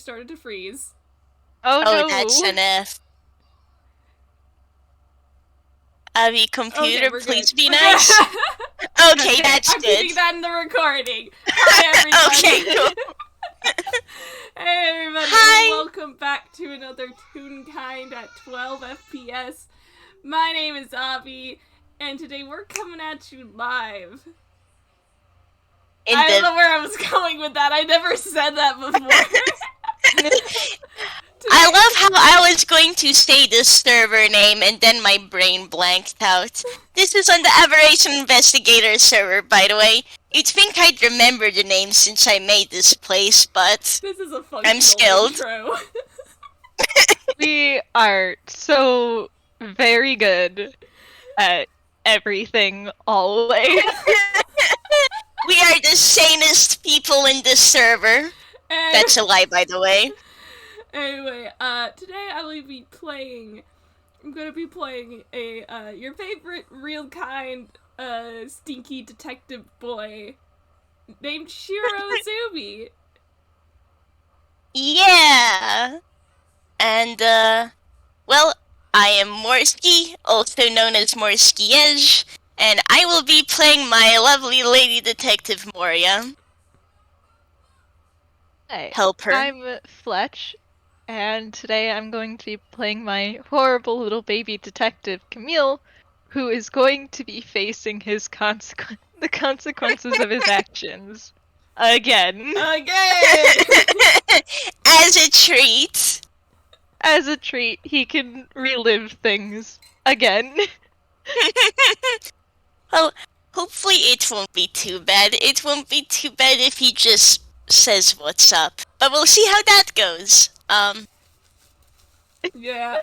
started to freeze. Oh Oh, no. that's an F. Avi, computer, Okay, we're please good. be We're nice. good. Okay, that's I'm good. keeping that in the recording. Hi, everybody. Okay, cool. Hey, everybody. Hi. Welcome back to another Toonkind at 12 FPS. My name is Avi, and today we're coming at you live. I don't know where I was going with that. I never said that before. I love how I was going to say the server name and then my brain blanked out. This is on the Aberration Investigator server, by the way. You'd think I'd remember the name since I made this place, but This is a functional I'm skilled. intro. We are so very good at everything always. We are the sanest people in this server. That's a lie, by the way. Anyway, today I'm gonna be playing a, your favorite real kind, stinky detective boy named Shiro Azumi. Yeah! And, well, I am Morski, also known as Morski Edge, and I will be playing my lovely lady detective Moria. Hey, Help her. I'm Fletch, and today I'm going to be playing my horrible little baby detective Camille, who is going to be facing his the consequences of his actions. Again. As a treat. As a treat, he can relive things again. Well, hopefully it won't be too bad. It won't be too bad if he just says what's up. But we'll see how that goes. Yeah.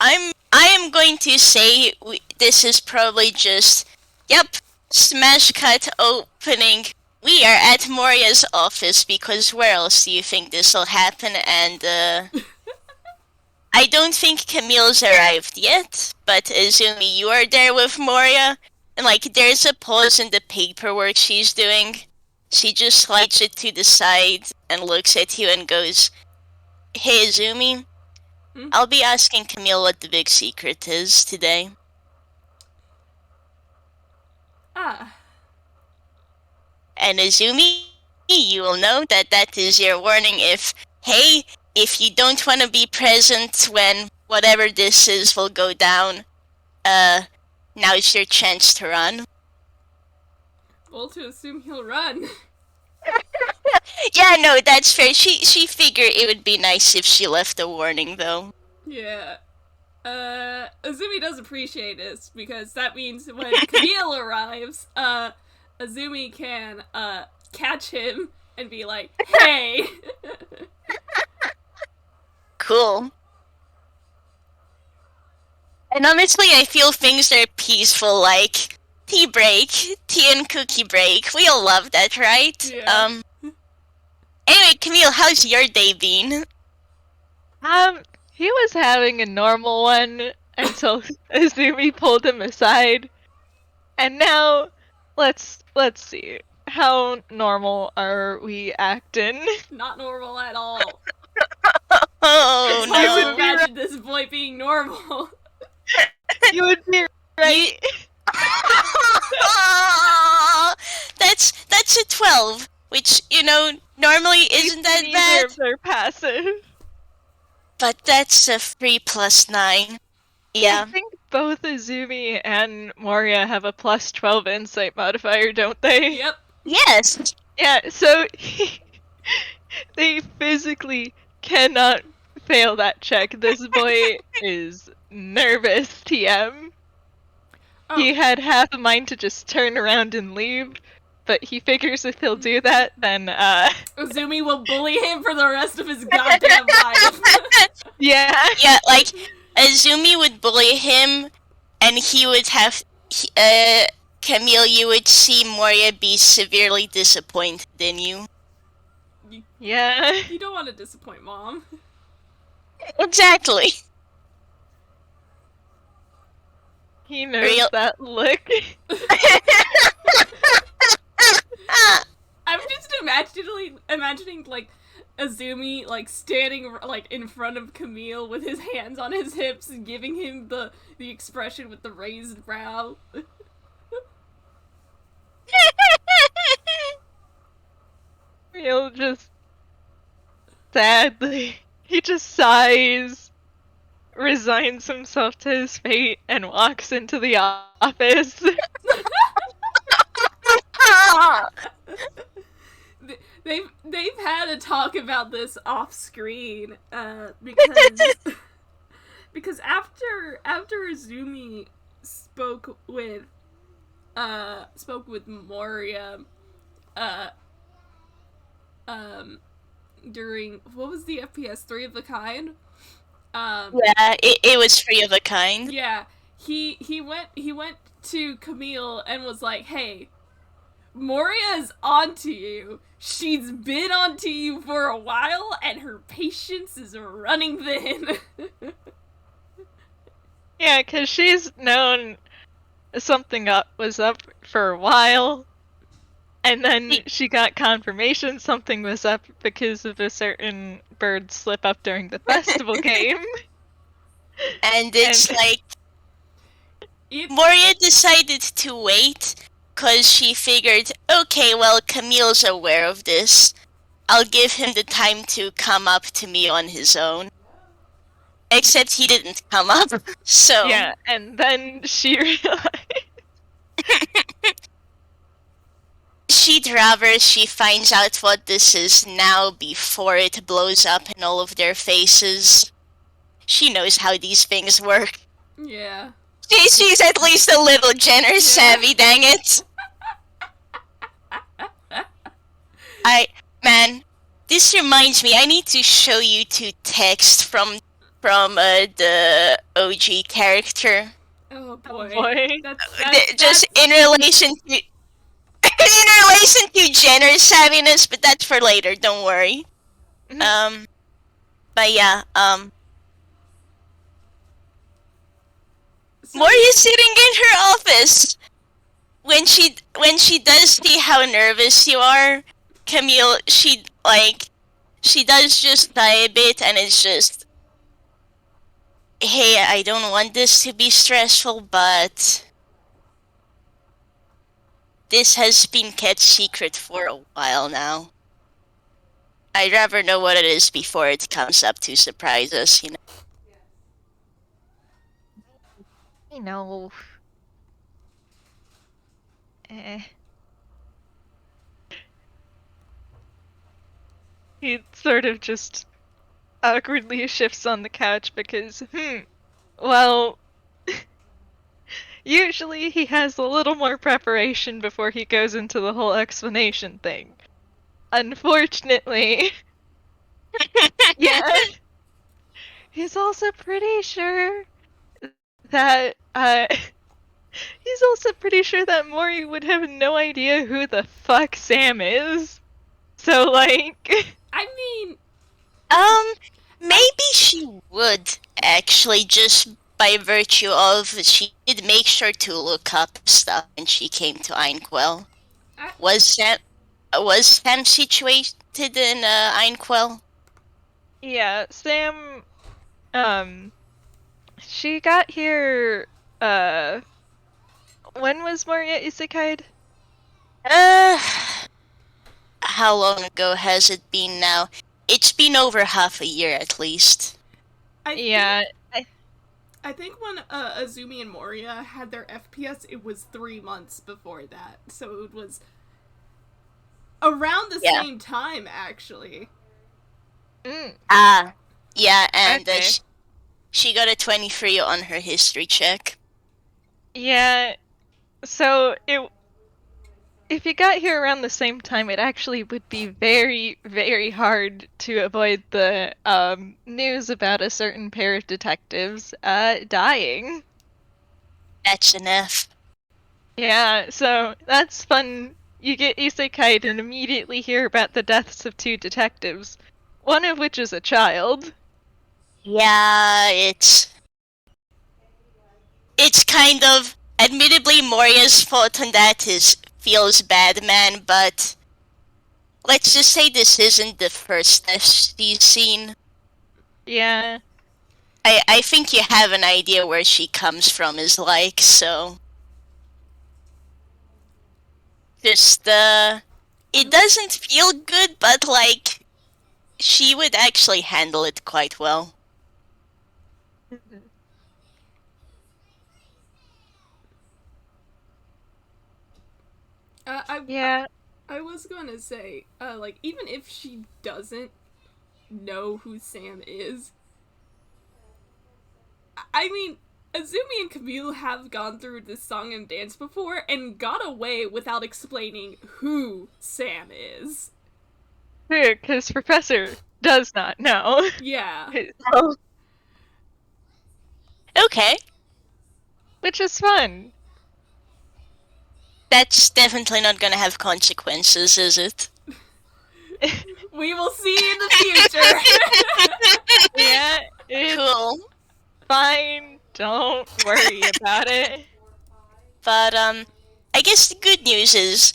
I am going to say this is probably just, yep, smash cut opening. We are at Moria's office because where else do you think this will happen? And I don't think Camille's arrived yet, but Azumi, you are there with Moria, and like there's a pause in the paperwork she's doing. She just slides it to the side and looks at you and goes, "Hey Azumi, I'll be asking Camille what the big secret is today." And Azumi, you will know that that is your warning if you don't want to be present when whatever this is will go down, now's your chance to run. Well, to assume he'll run. Yeah, no, that's fair. She figured it would be nice if she left a warning, though. Yeah. Azumi does appreciate this, because that means when Camille arrives, Azumi can, catch him and be like, "Hey!" Cool. And honestly, I feel things are peaceful, like tea break, tea and cookie break. We all love that, right? Yeah. Anyway, Camille, how's your day been? He was having a normal one until Azumi pulled him aside. And now, let's see. How normal are we acting? Not normal at all. Oh It's hard to no. imagine this boy being normal. You would be right. That's a 12, which, normally isn't that Neither bad. of them are passive. But that's a 3 plus 9. Yeah. I think both Azumi and Moria have a plus 12 insight modifier, don't they? Yep. Yes. Yeah, so they physically cannot fail that check. This boy is nervous, TM. Oh. He had half a mind to just turn around and leave, but he figures if he'll do that, then, Azumi will bully him for the rest of his goddamn life. Yeah, like, Azumi would bully him, and he would have, Camille, you would see Moria be severely disappointed in you. yeah. You don't want to disappoint Mom. Exactly. He knows that look. I'm just imagining, like, Azumi, like, standing, like, in front of Camille with his hands on his hips and giving him the expression with the raised brow. Camille just sadly, he just sighs, resigns himself to his fate, and walks into the office. They've had a talk about this off screen, because because after Azumi spoke with Moria, during, what was the FPS, 3 of a kind? Yeah, it was 3 of a kind. Yeah, he went to Camille and was like, "Hey, Moria's onto you. She's been onto you for a while, and her patience is running thin." Yeah, because she's known something was up for a while, and then she got confirmation something was up because of a certain bird slip up during the festival game. And it's like, Moria decided to wait because she figured, okay, well, Camille's aware of this. I'll give him the time to come up to me on his own. Except he didn't come up, so... Yeah, and then she realized... She'd rather she finds out what this is now before it blows up in all of their faces. She knows how these things work. Yeah. She's at least a little Jenner savvy, dang it. Man, this reminds me, I need to show you 2 texts from the OG character. Oh boy. Oh boy. Just in relation to Jenner savviness, but that's for later, don't worry. But yeah, Moria's sitting in her office. When she does see how nervous you are, Camille, she does just die a bit, and it's just, hey, I don't want this to be stressful, but this has been kept secret for a while now. I'd rather know what it is before it comes up to surprise us, you know. I know. He sort of just awkwardly shifts on the couch because, well, usually he has a little more preparation before he goes into the whole explanation thing. Unfortunately, yeah, he's also pretty sure that, Mori would have no idea who the fuck Sam is. So, like... I mean... maybe she would, actually, just by virtue of she did make sure to look up stuff when she came to Einquell. Was Sam situated in, Einquell? Yeah, Sam, she got here, when was Moria isekai'd? How long ago has it been now? It's been over half a year at least. I think when Azumi and Moria had their FPS, it was 3 months before that. So it was around the same time, actually. Yeah, and Okay. She got a 23 on her history check. Yeah, so if you got here around the same time, it actually would be very, very hard to avoid the news about a certain pair of detectives dying. That's enough. Yeah, so that's fun. You get isekai'd and immediately hear about the deaths of 2 detectives, one of which is a child. Yeah, it's kind of, admittedly, Moria's fault on that feels bad, man, but let's just say this isn't the first she's seen. Yeah. I think you have an idea where she comes from is like, so just it doesn't feel good, but like she would actually handle it quite well. Yeah. I was gonna say, like, even if she doesn't know who Sam is, I mean, Azumi and Camille have gone through this song and dance before and got away without explaining who Sam is. Because Professor does not know. Yeah. So, Okay, which is fun. that's definitely not gonna have consequences, is it? We will see in the future. Yeah, it's Cool. fine. Don't worry about it. But I guess the good news is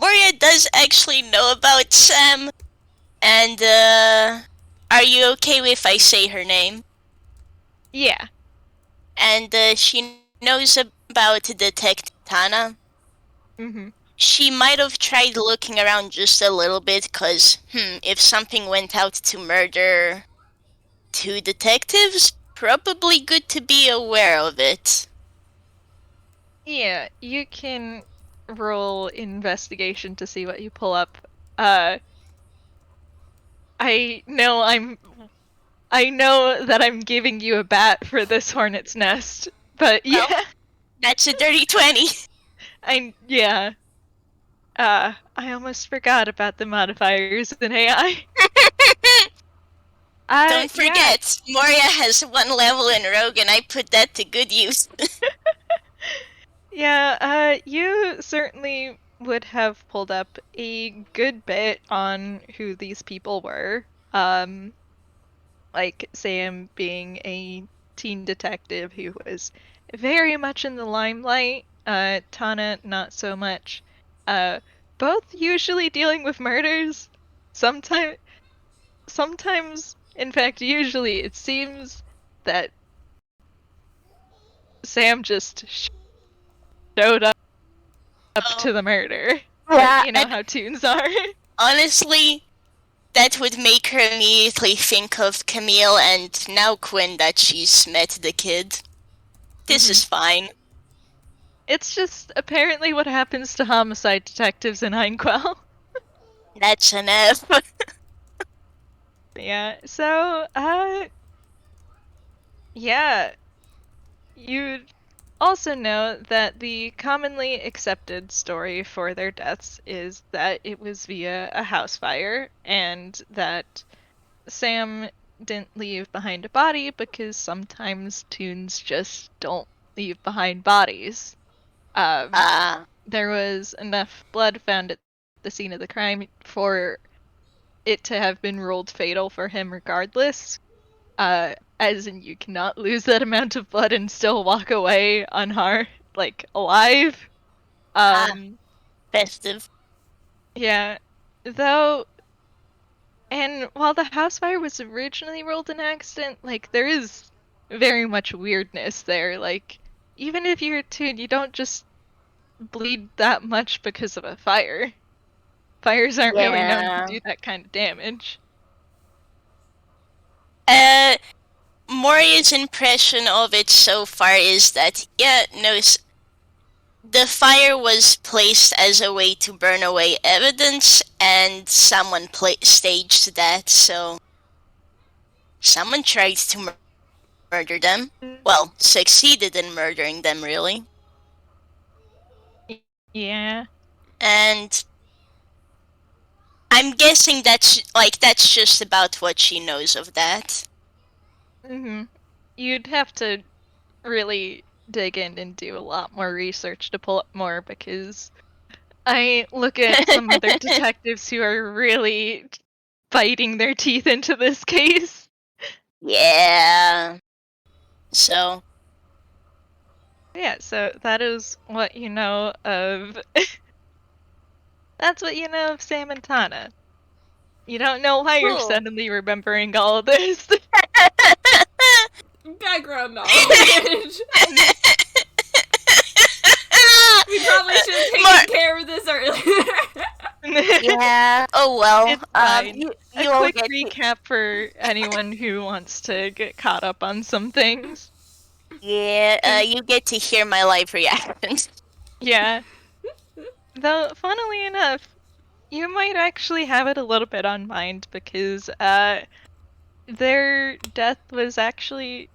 Moria does actually know about Sam, and are you okay if I say her name? Yeah. And she knows about Detective Tana. Mm-hmm. She might have tried looking around just a little bit, cause if something went out to murder two detectives, probably good to be aware of it. Yeah, you can roll investigation to see what you pull up. I know that I'm giving you a bat for this hornet's nest, but yeah, Well, that's a dirty 20. yeah. I almost forgot about the modifiers in AI. Don't forget, Moria has 1 level in Rogue, and I put that to good use. Yeah, you certainly would have pulled up a good bit on who these people were. Like Sam being a teen detective who was very much in the limelight, Tana not so much. Both usually dealing with murders. Sometimes, in fact, usually it seems that Sam just showed up Oh, to the murder. But yeah, you know how tunes are. honestly, that would make her immediately think of Camille and now Quinn that she's met the kid. This is fine. It's just apparently what happens to homicide detectives in Einquell. That's enough. Yeah, so, yeah. You'd also know that the commonly accepted story for their deaths is that it was via a house fire, and that Sam didn't leave behind a body because sometimes tunes just don't leave behind bodies. There was enough blood found at the scene of the crime for it to have been ruled fatal for him regardless. As in you cannot lose that amount of blood and still walk away unharmed, like alive. Festive. Yeah. Though, and while the house fire was originally ruled an accident, like there is very much weirdness there. Like, even if you're attuned, you don't just bleed that much because of a fire. Fires aren't really known to do that kind of damage. Moria's impression of it so far is that, yeah, no, the fire was placed as a way to burn away evidence, and someone staged that, so someone tried to murder them. Well, succeeded in murdering them, really. Yeah. And I'm guessing that's just about what she knows of that. You'd have to really dig in and do a lot more research to pull up more because I look at some other detectives who are really biting their teeth into this case. Yeah. So. Yeah, so that is what you know of That's what you know of Sam and Tana. You don't know why you're Cool. suddenly remembering all of this. Background knowledge. We probably should have taken care of this earlier. Yeah. Oh well. It's fine. You A all quick get recap for anyone who wants to get caught up on some things. yeah. You get to hear my live reactions. Yeah. Though, funnily enough, you might actually have it a little bit on mind because their death was actually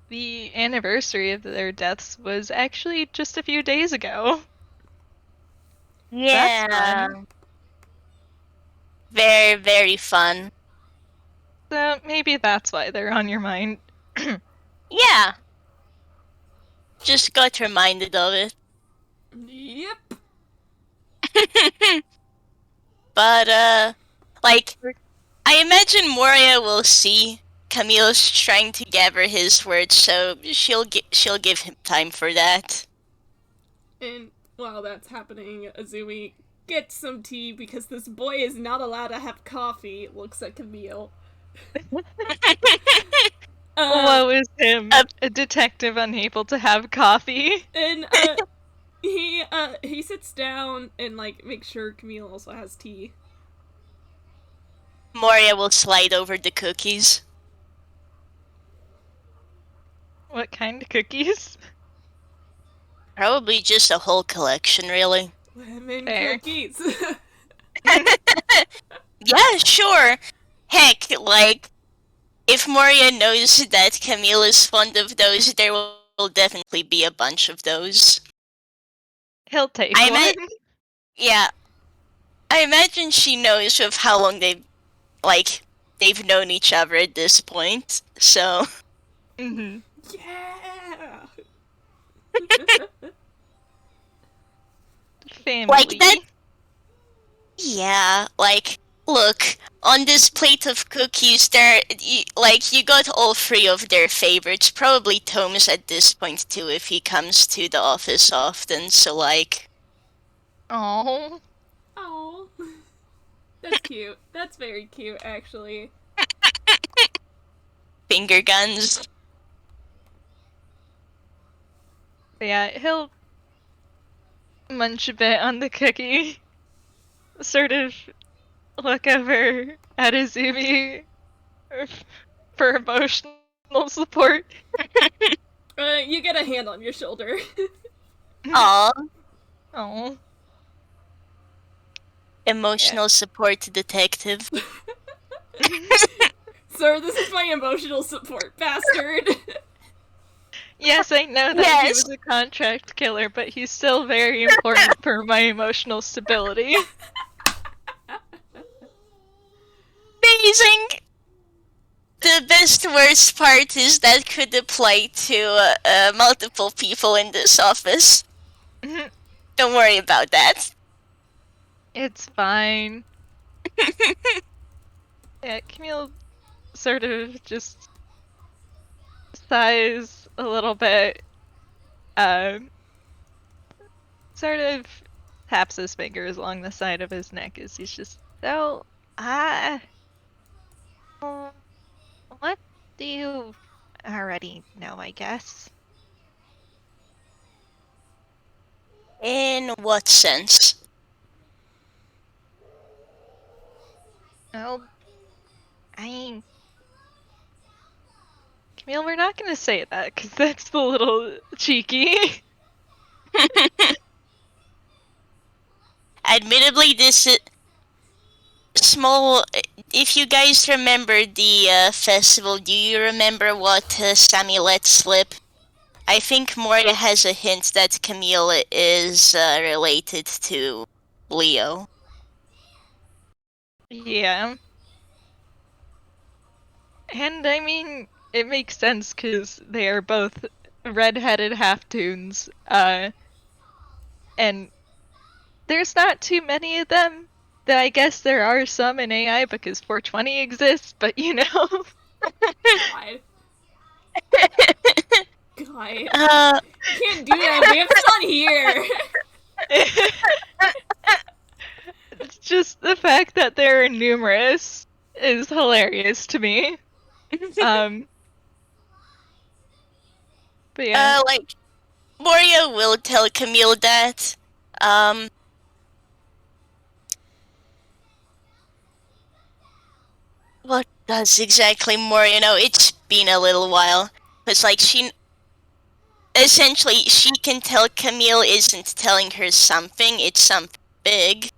the anniversary of their deaths was actually just a few days ago. Yeah. That's fun. Very, very fun. So maybe that's why they're on your mind. Yeah. Just got reminded of it. Yep. But, like, I imagine Moria will see Camille's trying to gather his words, so she'll give him time for that. And while that's happening, Azumi gets some tea because this boy is not allowed to have coffee. Looks at Camille. Woe is him, a detective unable to have coffee. And he sits down and like makes sure Camille also has tea. Moria will slide over the cookies. What kind of cookies? Probably just a whole collection, really. Lemon Fair. cookies. Yeah, sure. Heck, like, if Moria knows that Camille is fond of those, there will definitely be a bunch of those. He'll take I one. Yeah. I imagine she knows of how long they've known each other at this point, so... Mm-hmm. Yeah. Family. Like that... Yeah, like, look, on this plate of cookies, you got all three of their favorites. Probably Tomes at this point, too, if he comes to the office often, so, like... Oh. Oh. That's cute. That's very cute, actually. Finger guns. Yeah, he'll munch a bit on the cookie. Sort of look over at Azumi for emotional support. You get a hand on your shoulder. Aww. Oh. Emotional support detective. Sir, this is my emotional support, bastard. Yes, I know that he was a contract killer, but he's still very important for my emotional stability. Amazing! The best worst part is that could apply to multiple people in this office. Don't worry about that. It's fine. Yeah, Camille sort of just sighs a little bit, sort of taps his fingers along the side of his neck as he's just, so, what do you already know, I guess? In what sense? Oh, Camille, we're not gonna say that, because that's a little cheeky. Admittedly, this is small. If you guys remember the festival, do you remember what Sammy let slip? I think Moria has a hint that Camille is related to Leo. Yeah. And I mean, it makes sense because they are both red-headed half-toons, and there's not too many of them. I guess there are some in AI because 420 exists, but you know. God. God. You can't do that. We have fun here. just the fact that there are numerous is hilarious to me. But yeah. Like, Moria will tell Camille that, what does exactly Moria know? It's been a little while. Because, like, essentially, she can tell Camille isn't telling her something, it's something big.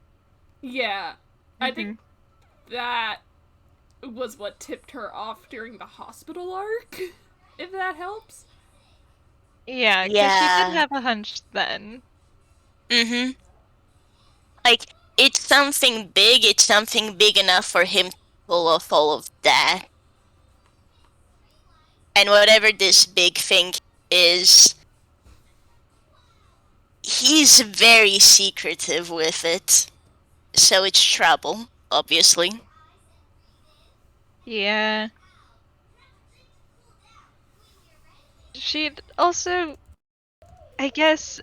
Yeah. I think that was what tipped her off during the hospital arc, if that helps. Yeah, because she did have a hunch then. Like, it's something big enough for him to pull off all of that. And whatever this big thing is, he's very secretive with it. So it's trouble, obviously. Yeah. She'd also, I guess,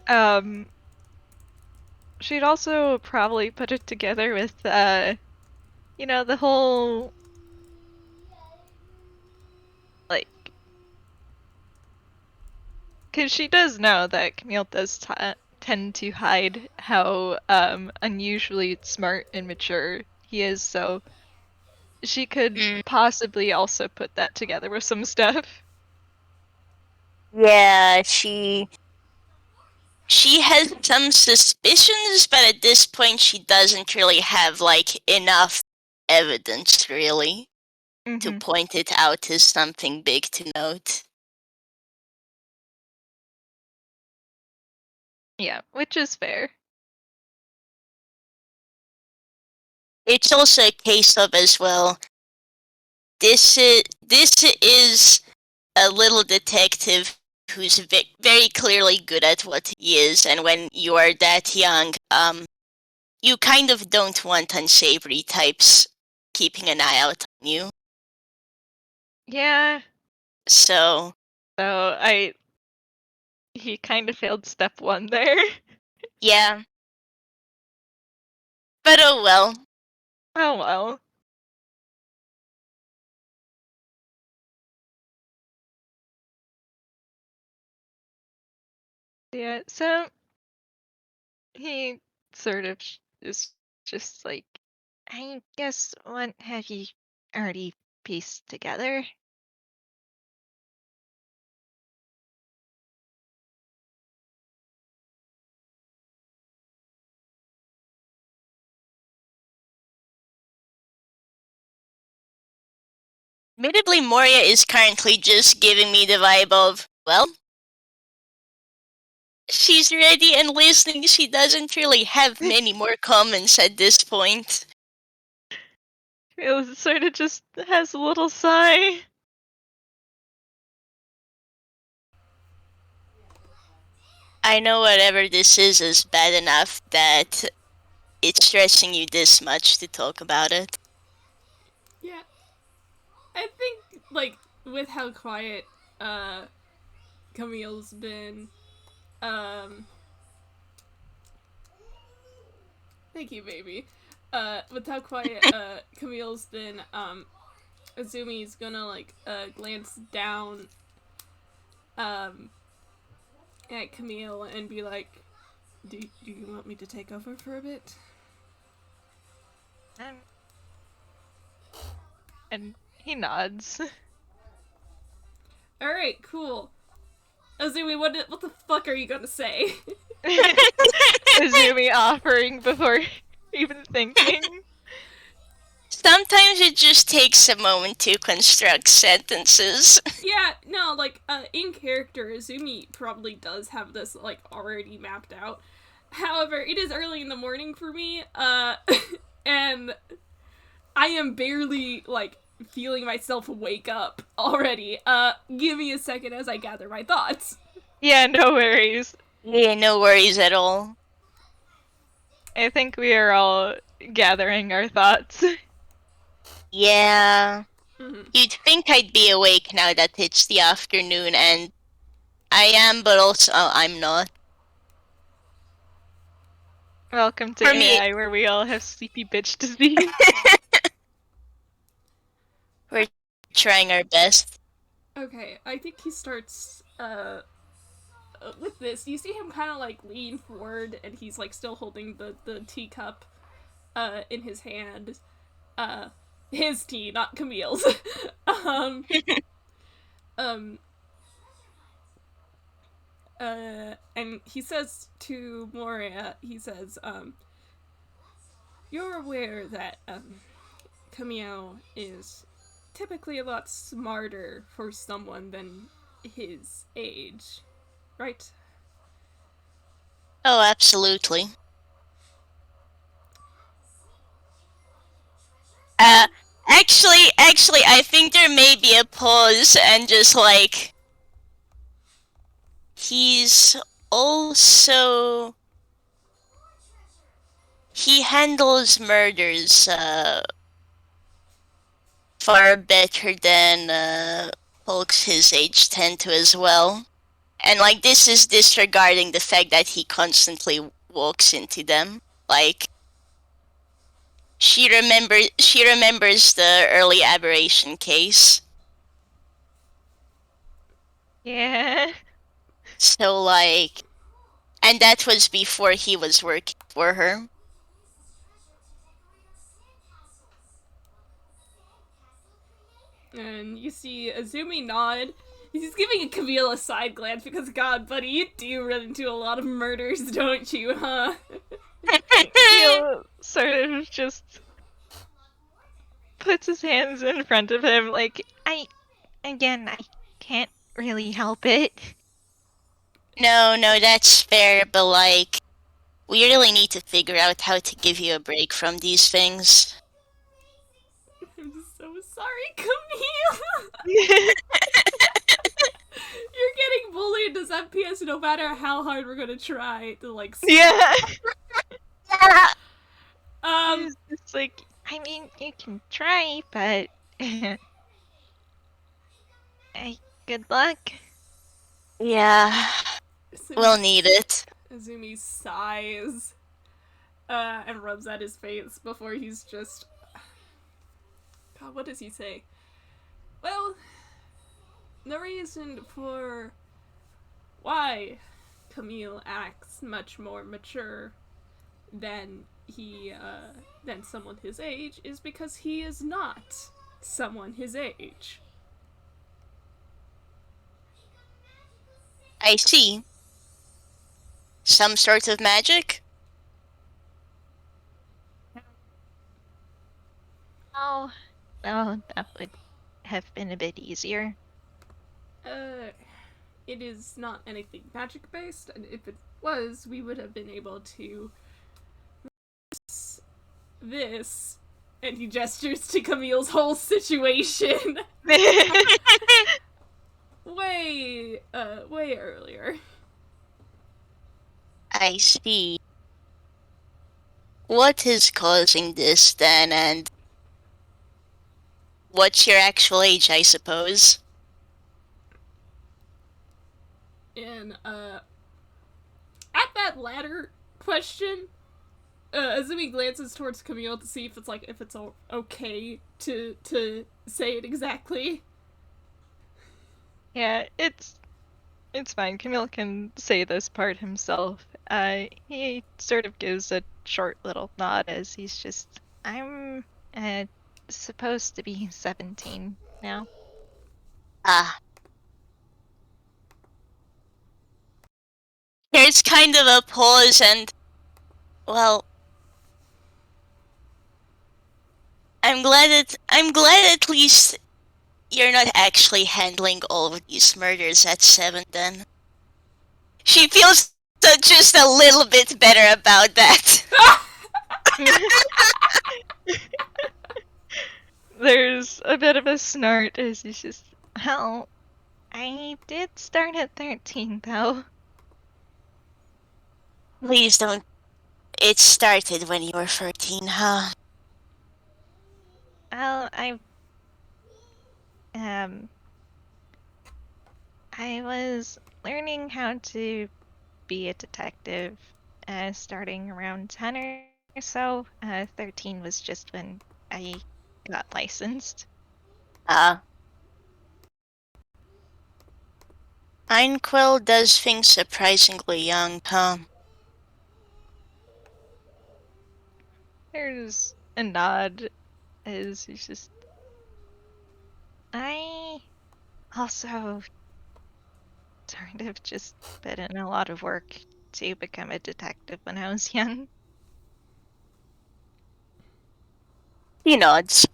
she'd also probably put it together with, you know, the whole, like, because she does know that Camille does tend to hide how unusually smart and mature he is, so she could possibly also put that together with some stuff. Yeah, she has some suspicions, but at this point she doesn't really have, like, enough evidence, really, to point it out as something big to note. Yeah, which is fair. It's also a case of, as well, this is a little detective who's very clearly good at what he is, and when you are that young, you kind of don't want unsavory types keeping an eye out on you. Yeah. So he kind of failed step one there. Yeah. But oh well. Oh well. Yeah, so he sort of is just like, I guess what have you already pieced together? Admittedly, Moria is currently just giving me the vibe of, well, she's ready and listening. She doesn't really have many more comments at this point. It sort of just has a little sigh. I know whatever this is bad enough that it's stressing you this much to talk about it. Yeah. I think, like, with how quiet, Camille's been, thank you, baby. With how quiet, Camille's been, Azumi's gonna, like, glance down, at Camille and be like, do you want me to take over for a bit? And he nods. Alright, cool. Azumi, what the fuck are you gonna say? Azumi offering before even thinking. Sometimes it just takes a moment to construct sentences. Yeah, no, like, in character, Azumi probably does have this, like, already mapped out. However, it is early in the morning for me, and I am barely, like, feeling myself wake up already. Give me a second as I gather my thoughts. Yeah, no worries. Yeah, no worries at all. I think we are all gathering our thoughts. Yeah. You'd think I'd be awake now that it's the afternoon, and I am, but also I'm not. Welcome to For me- AI, where we all have sleepy bitch disease. We're trying our best. Okay, I think he starts with this. You see him kind of like lean forward, and he's like still holding the teacup in his hand. His tea, not Camille's. um, um, and he says to Moria, he says, you're aware that, Camille is typically a lot smarter for someone than his age, right? Oh, absolutely. Actually, I think there may be a pause and just like he's also he handles murders far better than folks his age tend to as well. And like this is disregarding the fact that he constantly walks into them. Like she remembers the early aberration case. Yeah. So like, and that was before he was working for her. And you see Azumi nod. He's giving Camille a side glance because, God, buddy, you do run into a lot of murders, don't you, huh? Camille sort of just puts his hands in front of him, like, I can't really help it. No, that's fair, but like, we really need to figure out how to give you a break from these things. I'm so sorry, Camille! You're getting bullied as FPS no matter how hard we're gonna try to, like, Yeah. It's like, I mean, you can try, but good luck. Yeah, we'll need it. Azumi sighs and rubs at his face before he's just... God, what does he say? Well, the reason for why Camille acts much more mature than than someone his age is because he is not someone his age. I see. Some sort of magic? Oh, well, that would have been a bit easier. It is not anything magic based, and if it was, we would have been able to this, and he gestures to Camille's whole situation way earlier. I see. What is causing this then, and what's your actual age, I suppose? And at that latter question, Azumi glances towards Camille to see if it's okay to say it exactly. Yeah, it's fine. Camille can say this part himself. He sort of gives a short little nod as he's just, I'm supposed to be 17 now. Ah. There's kind of a pause and, well, I'm glad at least you're not actually handling all of these murders at 7 then. She feels just a little bit better about that. There's a bit of a snort as he's just, well, I did start at 13 though. Please don't. It started when you were 13, huh? Well, I was learning how to be a detective, starting around 10 or so. 13 was just when I got licensed. Einquil does things surprisingly young, huh? There's a nod as he's just... I also sort of just put in a lot of work to become a detective when I was young. He nods.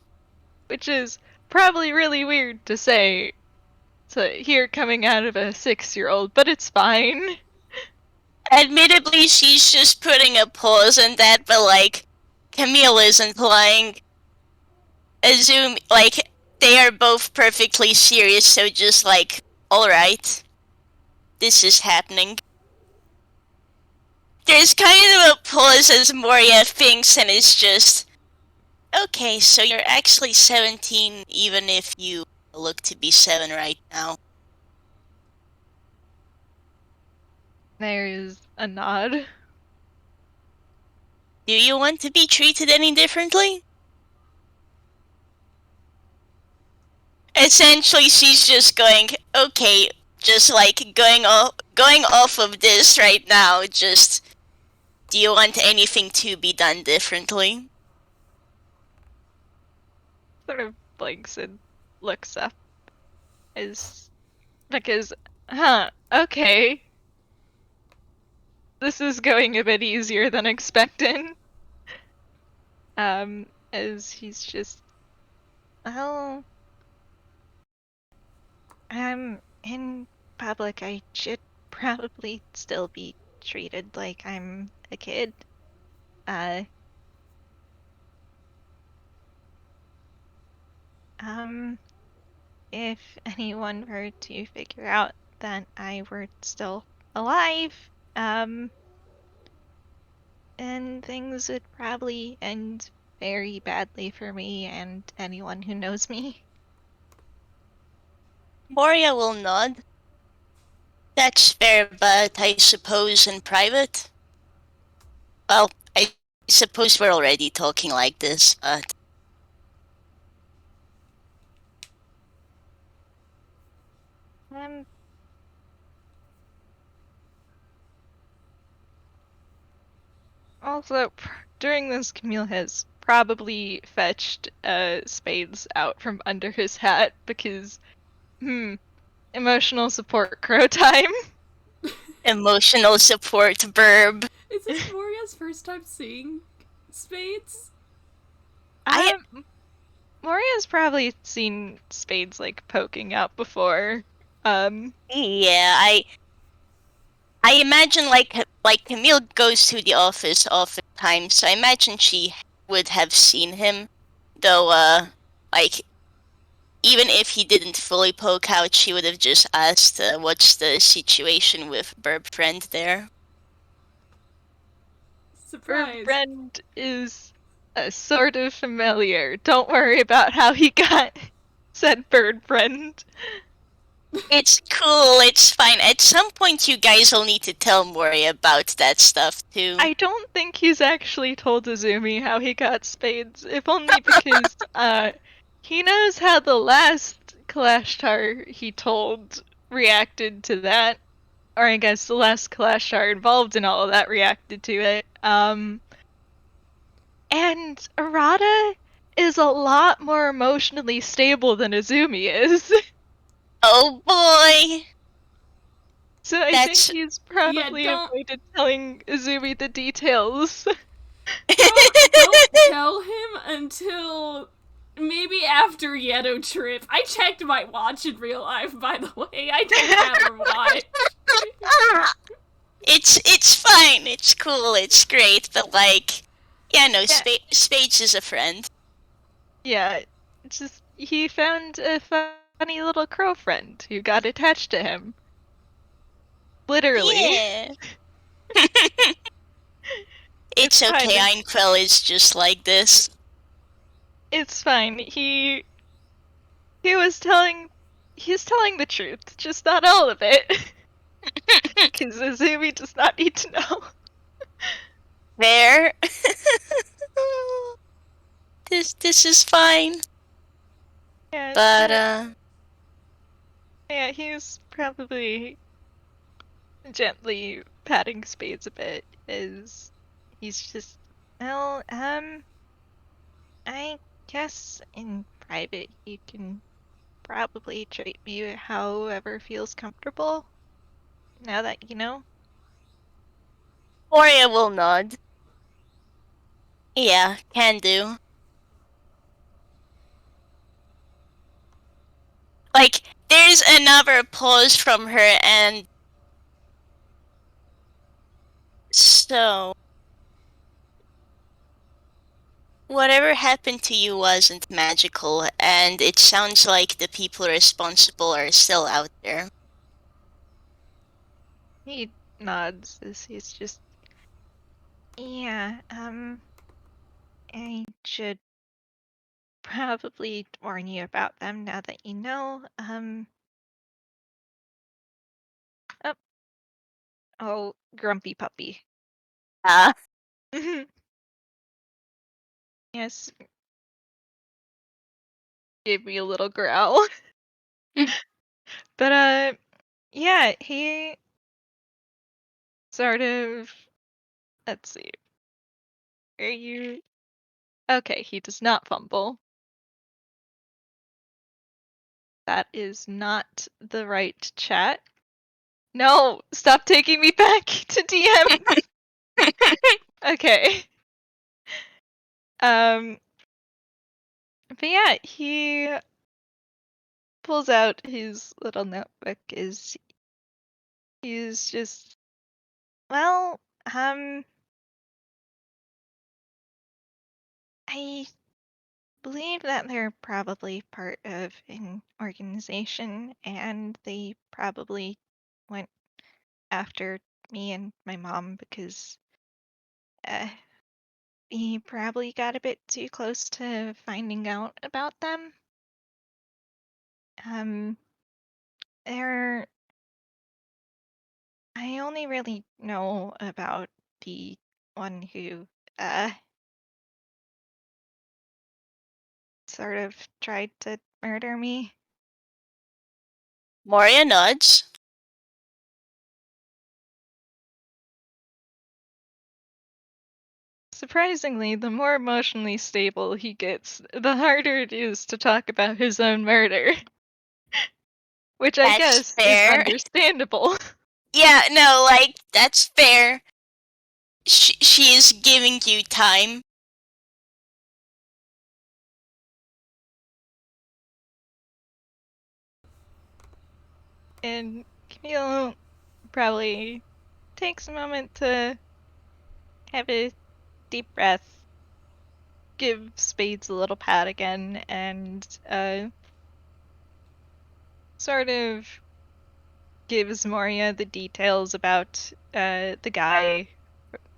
Which is probably really weird to say to hear coming out of a 6-year-old, but it's fine. Admittedly, she's just putting a pause on that, but, like, Camille isn't lying. Azumi, like, they are both perfectly serious, so just like, alright. This is happening. There's kind of a pause as Moria thinks, and it's just, okay, so you're actually 17, even if you look to be 7 right now. There's a nod. Do you want to be treated any differently? Essentially, she's just going, okay, just like going off of this right now, just, do you want anything to be done differently? Sort of blinks and looks up. Because, okay. This is going a bit easier than expected. As he's just... Well... I'm in public. I should probably still be treated like I'm a kid. If anyone were to figure out that I were still alive, and things would probably end very badly for me and anyone who knows me. Moria will nod. That's fair, but I suppose in private? Well, I suppose we're already talking like this, but... Also, during this, Camille has probably fetched spades out from under his hat because, emotional support crow time. Emotional support verb. Is this Moria's first time seeing spades? Moria's probably seen spades, like, poking out before. Yeah, I imagine, like Camille goes to the office oftentimes, so I imagine she would have seen him. Though, like, even if he didn't fully poke out, she would have just asked, what's the situation with Burb Friend there? Surprise. Burb Friend is a sort of familiar. Don't worry about how he got said bird friend. It's cool, it's fine. At some point you guys will need to tell Moria about that stuff, too. I don't think he's actually told Azumi how he got spades, if only because, he knows how the last Kalashtar he told reacted to that. Or I guess the last Kalashtar involved in all of that reacted to it. And Arata is a lot more emotionally stable than Azumi is. Oh boy! So I think he's probably avoided telling Azumi the details. Don't tell him until maybe after Yedo trip. I checked my watch in real life, by the way. I don't have a watch. It's fine. It's cool. It's great. But like, yeah, no, Spades is a friend. Yeah, just he found a funny little crow friend who got attached to him. Literally. Yeah. It's okay. Einquil is just like this. It's fine. He's telling the truth, just not all of it. Because Azumi does not need to know. fair. This is fine. Yeah, But yeah, he's probably gently patting Spades a bit as he's just, well, I guess in private you can probably treat me however feels comfortable. Now that you know. Moria will nod. Yeah, can do. Like, there's another pause from her, and so whatever happened to you wasn't magical, and it sounds like the people responsible are still out there. He nods as he's just, yeah, I should probably warn you about them now that you know. Oh, grumpy puppy. Ah, Yes, gave me a little growl. But, yeah, he sort of, let's see. Are you... Okay, he does not fumble. That is not the right chat. No, stop taking me back to DM. Okay. But yeah, he pulls out his little notebook as he's just, well, I believe that they're probably part of an organization and they probably went after me and my mom because he probably got a bit too close to finding out about them. They're... I only really know about the one who, sort of tried to murder me. Moria nods. Surprisingly, the more emotionally stable he gets, the harder it is to talk about his own murder. Which I That's guess fair. is understandable. Yeah, no, like, that's fair. She is giving you time. And Camille probably takes a moment to have a deep breath, give Spades a little pat again, and sort of gives Moria the details about the guy,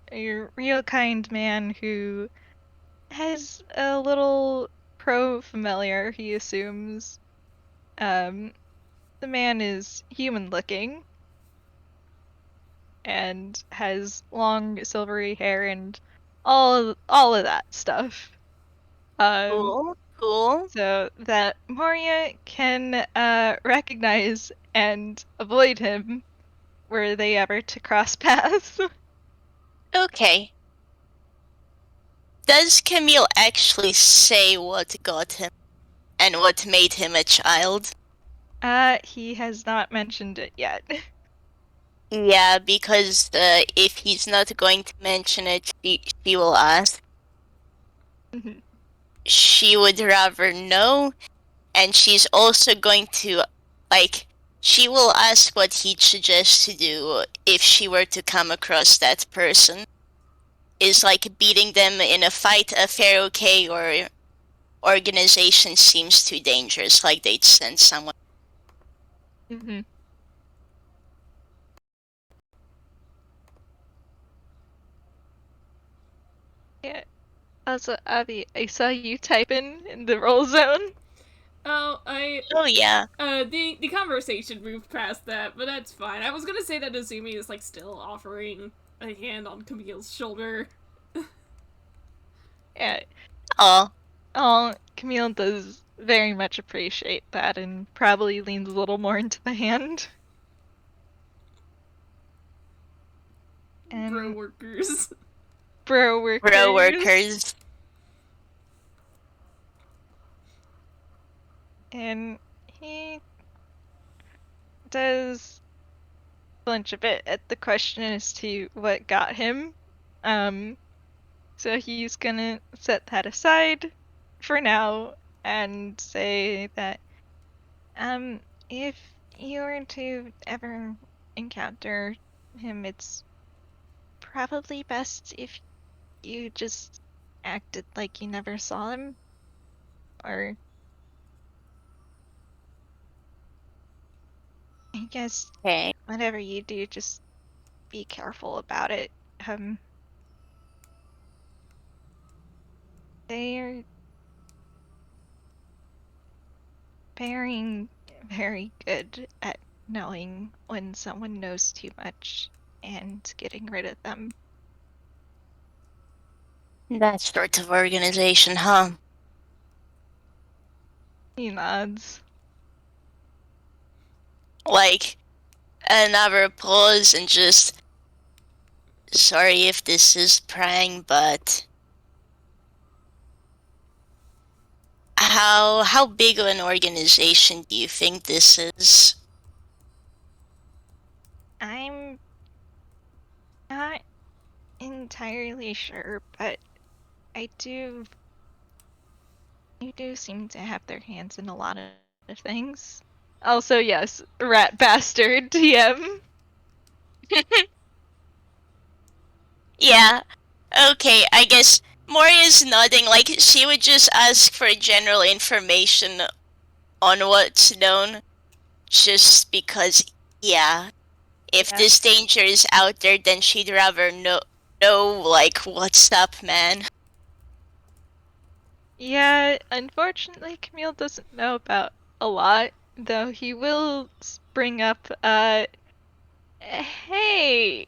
a real kind man who has a little pro-familiar, he assumes. The man is human-looking and has long silvery hair and all of that stuff. Cool. So that Moria can recognize and avoid him were they ever to cross paths. Okay. Does Camille actually say what got him and what made him a child? He has not mentioned it yet. Yeah, because if he's not going to mention it, she will ask. She would rather know, and she's also going to, like, she will ask what he'd suggest to do if she were to come across that person. Is, like, beating them in a fight a fair okay, or organization seems too dangerous, like they'd send someone. Yeah. Also, Abby, I saw you type in the roll zone. Oh, yeah. The conversation moved past that, but that's fine. I was gonna say that Azumi is, like, still offering a hand on Camille's shoulder. Yeah. Oh, Oh, Camille does very much appreciate that and probably leans a little more into the hand. And Bro workers. bro workers. bro workers. And he does flinch a bit at the question as to what got him. So he's gonna set that aside for now and say that, if you were to ever encounter him, it's probably best if you just acted like you never saw him. Or I guess Okay. whatever you do, just be careful about it. They're very good at knowing when someone knows too much and getting rid of them. That sort of organization, huh? He nods. Like, another pause and just... Sorry if this is prying, but... How big of an organization do you think this is? I'm not entirely sure, but you do seem to have their hands in a lot of things. Also, yes, rat bastard TM. Yeah. Okay, I guess Moria's nodding, like she would just ask for general information on what's known, just because, yeah, if Yeah. this danger is out there, then she'd rather know, like, what's up, man. Yeah, unfortunately, Camille doesn't know about a lot, though he will bring up, hey,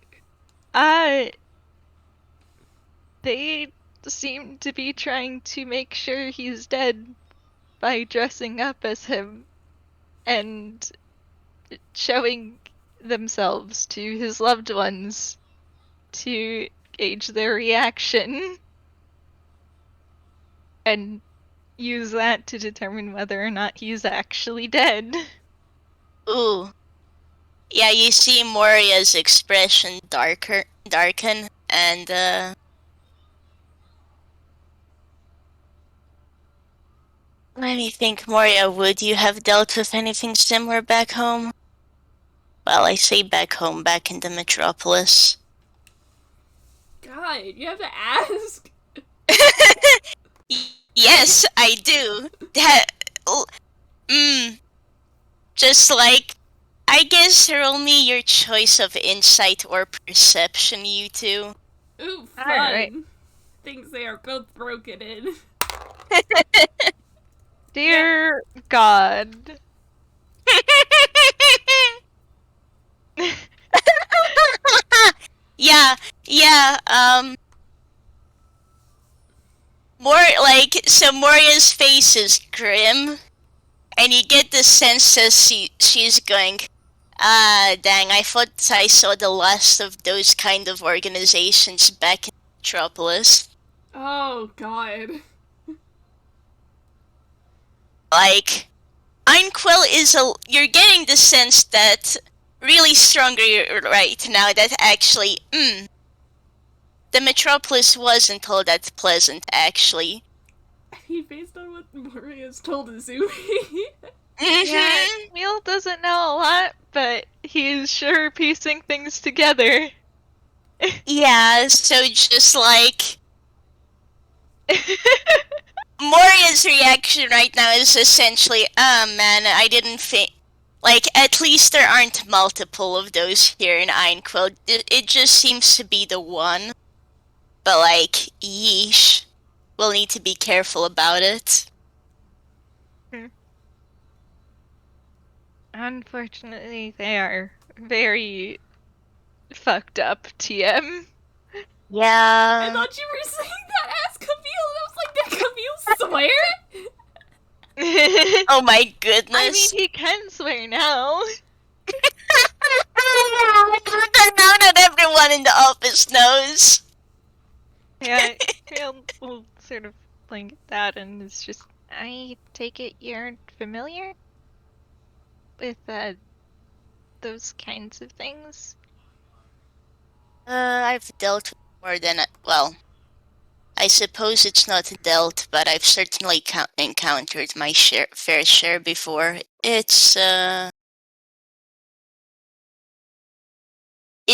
they seem to be trying to make sure he's dead by dressing up as him and showing themselves to his loved ones to gauge their reaction and use that to determine whether or not he's actually dead. Ooh. Yeah, you see Moria's expression darken, and, let me think, Moria, would you have dealt with anything similar back home? Well, I say back home, back in the metropolis. God, you have to ask. Yes, I do. That, just like, I guess roll me your choice of insight or perception, you two. Ooh, fun. Alright. Things they are both broken in. Dear God. yeah, so Moria's face is grim, and you get the sense that she's going, dang, I thought I saw the last of those kind of organizations back in Metropolis. Oh, God. Like, Einquill you're getting the sense that really stronger right now that actually, the Metropolis wasn't all that pleasant, actually. I mean, based on what Moria's told Azumi. Yeah, Camille doesn't know a lot, but he's sure piecing things together. Yeah, so just like... Moria's reaction right now is essentially, man, I didn't think... Like, at least there aren't multiple of those here in Einquill. It just seems to be the one. But, like, yeesh. We'll need to be careful about it. Unfortunately, they are very fucked up, TM. Yeah. I thought you were saying that as Camille. I swear? Oh my goodness. I mean, he can swear now. Now not everyone in the office knows. Yeah, we'll sort of blink at that, and it's just, I take it you're familiar with those kinds of things? I've dealt with more than well, I suppose it's not dealt, but I've certainly encountered my fair share before. It's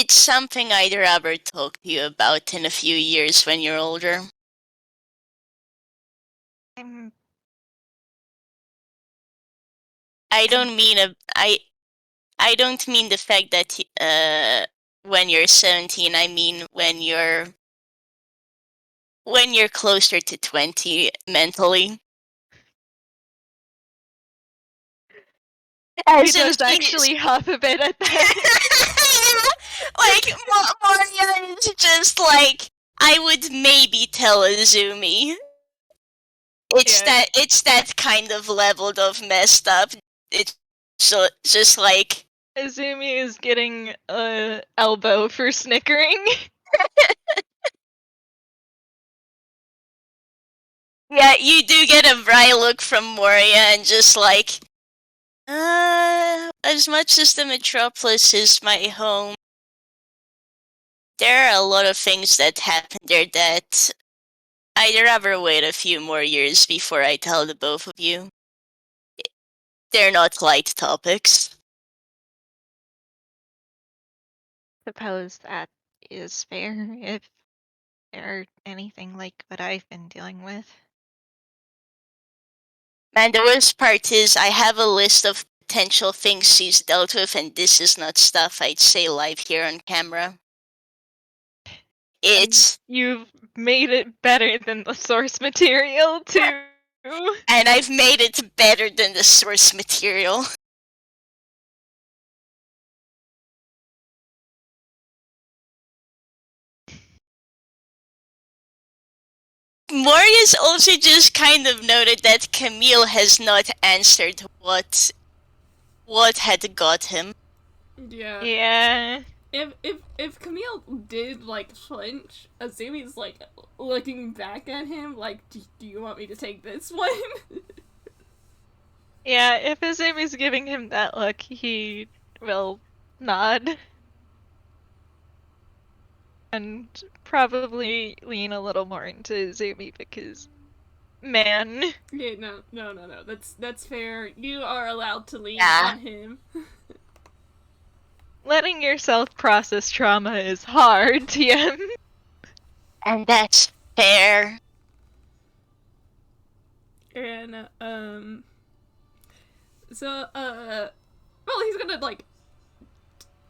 something I'd rather talk to you about in a few years when you're older. I don't mean I don't mean the fact that when you're 17. I mean when you're closer to 20 mentally. He does actually huff a bit at that. Like, Moria is just like, I would maybe tell Azumi. It's that kind of leveled of messed up. It's just like... Azumi is getting a elbow for snickering. Yeah, you do get a wry look from Moria and just like... as much as the Metropolis is my home, there are a lot of things that happen there that I'd rather wait a few more years before I tell the both of you. They're not light topics. Suppose that is fair if they're anything like what I've been dealing with. And the worst part is I have a list of potential things she's dealt with, and this is not stuff I'd say live here on camera. You've made it better than the source material, too. And I've made it better than the source material. Moria's also just kind of noted that Camille has not answered what had got him. Yeah. Yeah. If Camille did like flinch, Azumi's like looking back at him like, do you want me to take this one? Yeah, if Azumi's giving him that look, he will nod. And probably lean a little more into Azumi because, man. Yeah, no. That's fair. You are allowed to lean on him. Letting yourself process trauma is hard, TM. And that's fair. And, so, well, he's gonna, like,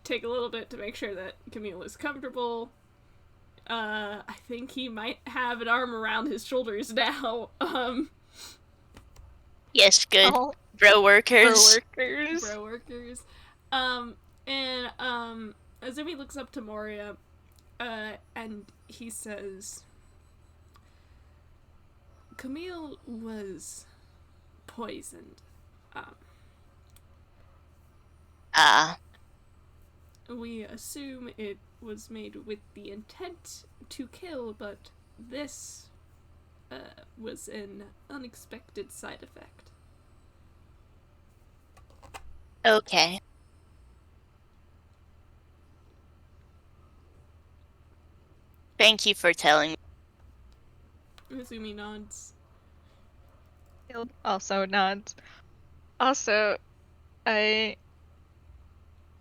take a little bit to make sure that Camille is comfortable. I think he might have an arm around his shoulders now. Yes, good. Oh. Bro workers. Bro workers. And, Azumi looks up to Moria, and he says, Camille was poisoned. We assume it was made with the intent to kill, but this was an unexpected side effect. Okay. Thank you for telling me. Azumi nods. Also nods. Also, I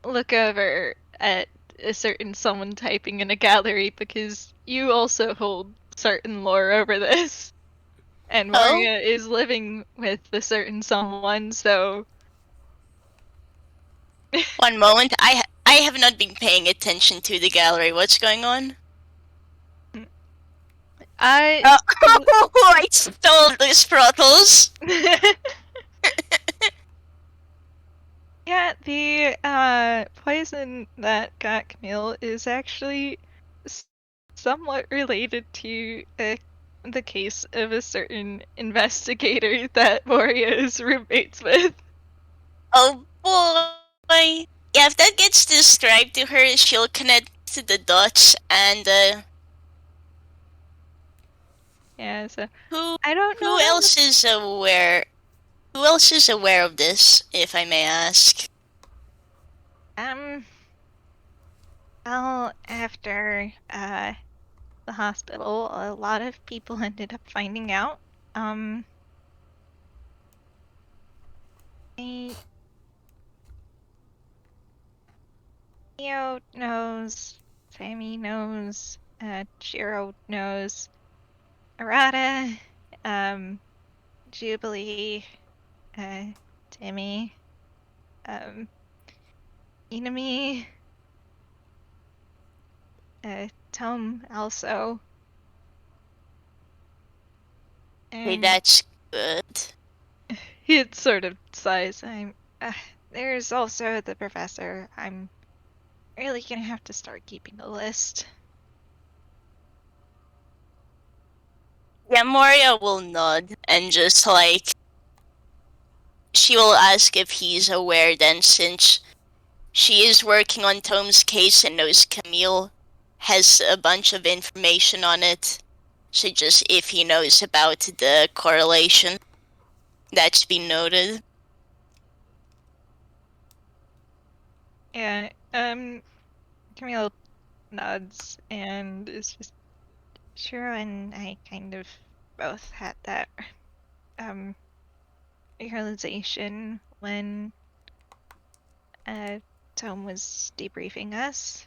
look over at a certain someone typing in a gallery because you also hold certain lore over this. And Moria is living with a certain someone, so... One moment, I have not been paying attention to the gallery. What's going on? I stole these throttles! Yeah, the poison that got Camille is actually somewhat related to a the case of a certain investigator that Moria is roommates with. Oh boy. Yeah, if that gets described to her, she'll connect to the dots and Yeah, so who I don't know who how else is aware? Who else is aware of this, if I may ask? Well, after the hospital, a lot of people ended up finding out. Theo knows, Sammy knows, Shiro knows, Arata, Jubilee, Timmy, Inami, Tom also. Hey, And that's good. he sort of sighs. There's also the professor. I'm really gonna have to start keeping a list. Yeah, Moria will nod and just like she will ask if he's aware then, since she is working on Tom's case and knows Camille has a bunch of information on it. So just if he knows about the correlation that's been noted. Yeah, Camille nods and is just Shiro and I kind of both had that realization when Tom was debriefing us.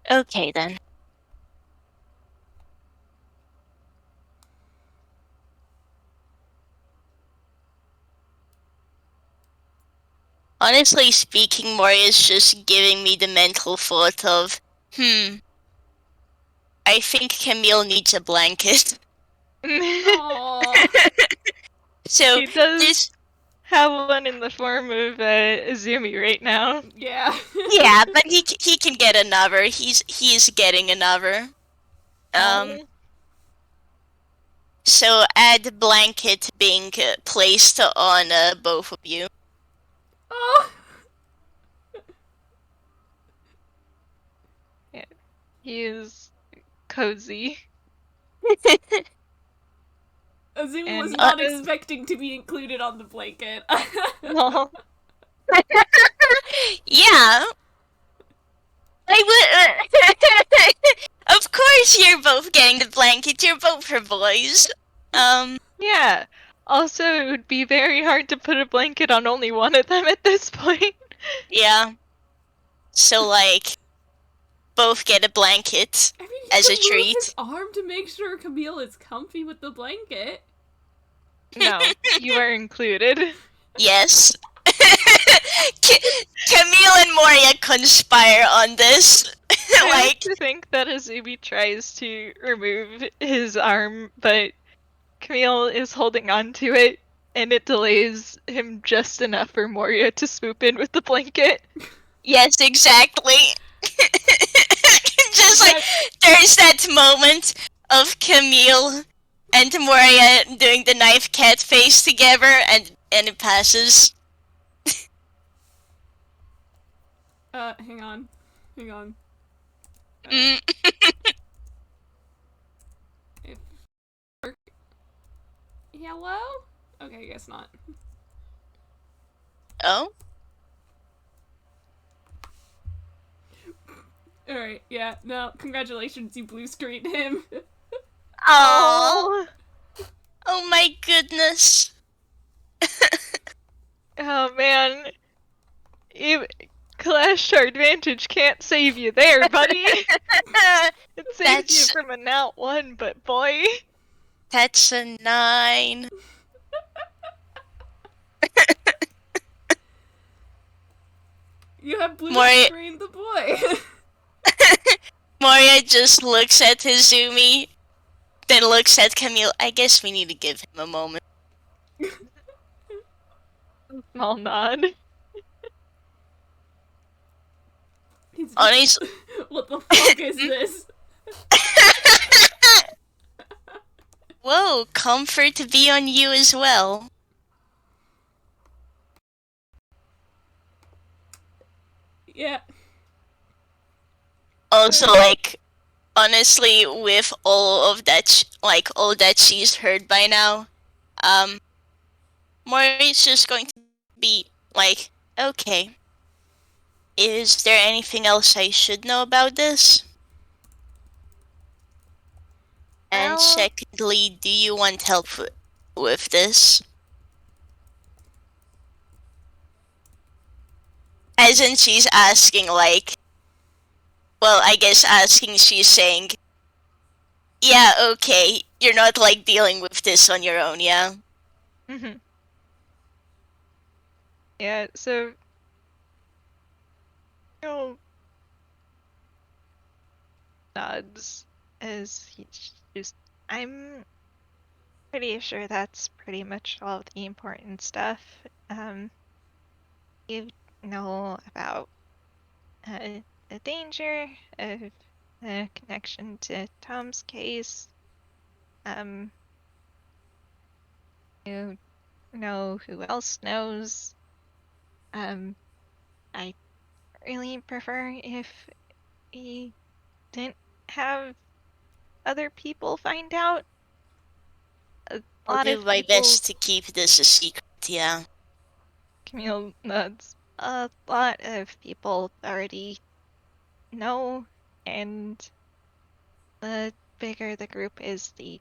Okay then. Honestly speaking, Moria's just giving me the mental thought of, I think Camille needs a blanket. Aww. So He does this, have one in the form of Azumi right now. Yeah. yeah, but he can get another. He is getting another. So add blanket being placed on both of you. Oh. Yeah, he is cozy. Azumi And was he not does- expecting to be included on the blanket. No. Yeah. I would. Of course, you're both getting the blanket. You're both her boys. Yeah. Also, it would be very hard to put a blanket on only one of them at this point. Yeah. So like, both get a blanket I mean, he as a can move treat. his arm to make sure Camille is comfy with the blanket. No, you are included. Yes. Camille and Moria conspire on this. I like Like, to think that Azumi tries to remove his arm, but Camille is holding on to it, and it delays him just enough for Moria to swoop in with the blanket. yes, exactly. Just like, there's that moment of Camille and Moria doing the knife cat face together, and it passes. Hang on. Hang on. Mm. Hello? Okay, I guess not. Oh? Alright, yeah, no, congratulations, you blue screened him. Oh. Oh my goodness. Oh man. Clash to advantage can't save you there, buddy. It saves you from a nat 1, but boy. That's a 9. You have blue Moria- screened the boy. Moria just looks at Izumi, then looks at Camille. I guess we need to give him a moment. Small nod. Honestly, what the fuck is this? whoa, comfort to be on you as well. Yeah. Also, like, honestly, with all of that, all that she's heard by now, Mori's just going to be like, okay, is there anything else I should know about this? And Well, secondly, do you want help with this? As in, she's asking, like, well, I guess asking, she's saying, yeah, okay, you're not, like, dealing with this on your own, yeah? mhm. Yeah, so Camille nods as he just. I'm pretty sure that's pretty much all the important stuff. You know about the danger of the connection to Tom's case. You know who else knows. I really prefer if he didn't have other people find out. A I'll lot do of my people. best to keep this a secret, yeah. Camille nods. A lot of people already know, and the bigger the group is, the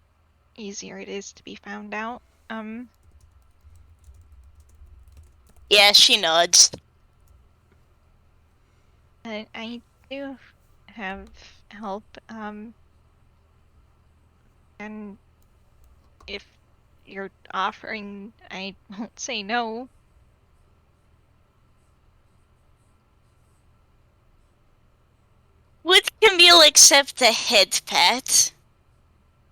easier it is to be found out. Yeah, she nods. But I do have help, and if you're offering, I won't say no. Would Camille accept a head pat?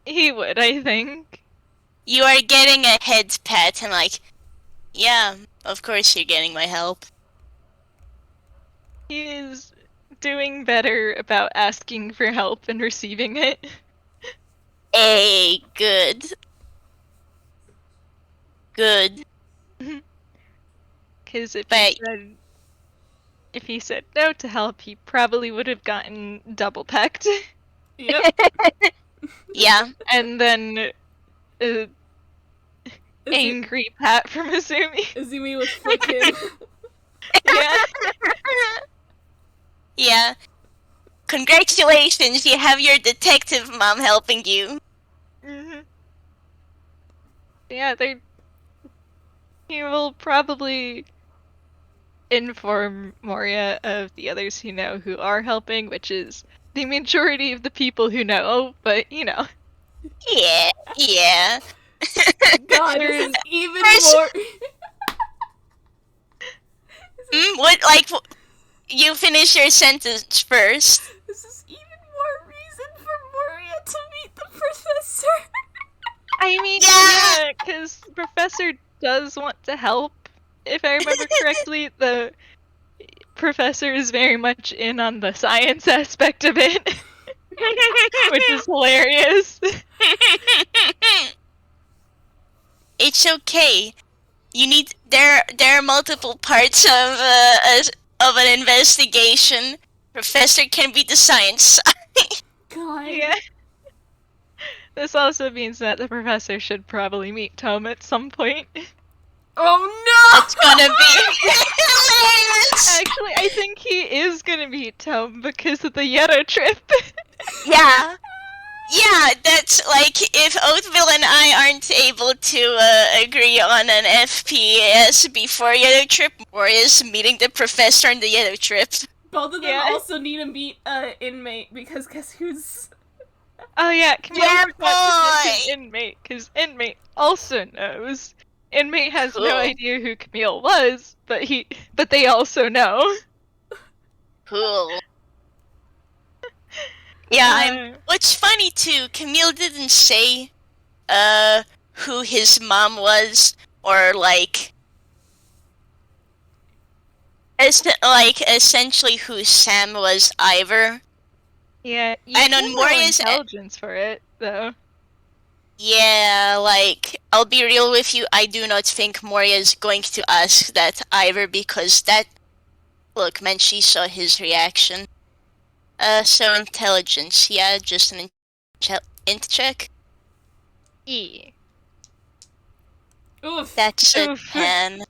He would, I think. You are getting a head pat, and like, yeah, of course you're getting my help. He is doing better about asking for help and receiving it. Hey, good. Good. Because But if he said no to help, he probably would have gotten double pecked. Yep. yeah. And then angry pat from Azumi. Azumi would flick him. Yeah. Yeah. Congratulations, you have your detective mom helping you. Yeah, he will probably inform Moria of the others who know who are helping, which is the majority of the people who know, but you know. Yeah, yeah. God, this is even There's- more. What, like, you finish your sentence first. This is even more reason for Moria to meet the professor. I mean, Yeah. yeah, because Professor does want to help. If I remember correctly, the professor is very much in on the science aspect of it, which is hilarious. It's okay. There are multiple parts of an investigation. Professor can be the science side. God. Yeah. This also means that the professor should probably meet Tome at some point. Oh no! It's gonna be hilarious. Actually, I think he is gonna meet Tome because of the Yeto trip. Yeah. Yeah, that's like if Oatville and I aren't able to agree on an FPS before Yellow Trip, Moria's meeting the professor on the Yellow Trip. Both of them Yeah. also need to meet inmate because guess who's. Oh yeah, Camille Yeah, forgot to boy! mention Inmate, because Inmate also knows. Inmate has Cool. no idea who Camille was, but they also know. Cool. Yeah, what's funny too, Camille didn't say who his mom was, or like essentially who Sam was Ivor. Yeah, you And can on roll Moria's intelligence for it, though. Yeah, like, I'll be real with you, I do not think Moria is going to ask that either, because that... Look, man, she saw his reaction. So intelligence, yeah, just an int check? E. Oof. That's a Oof. 10.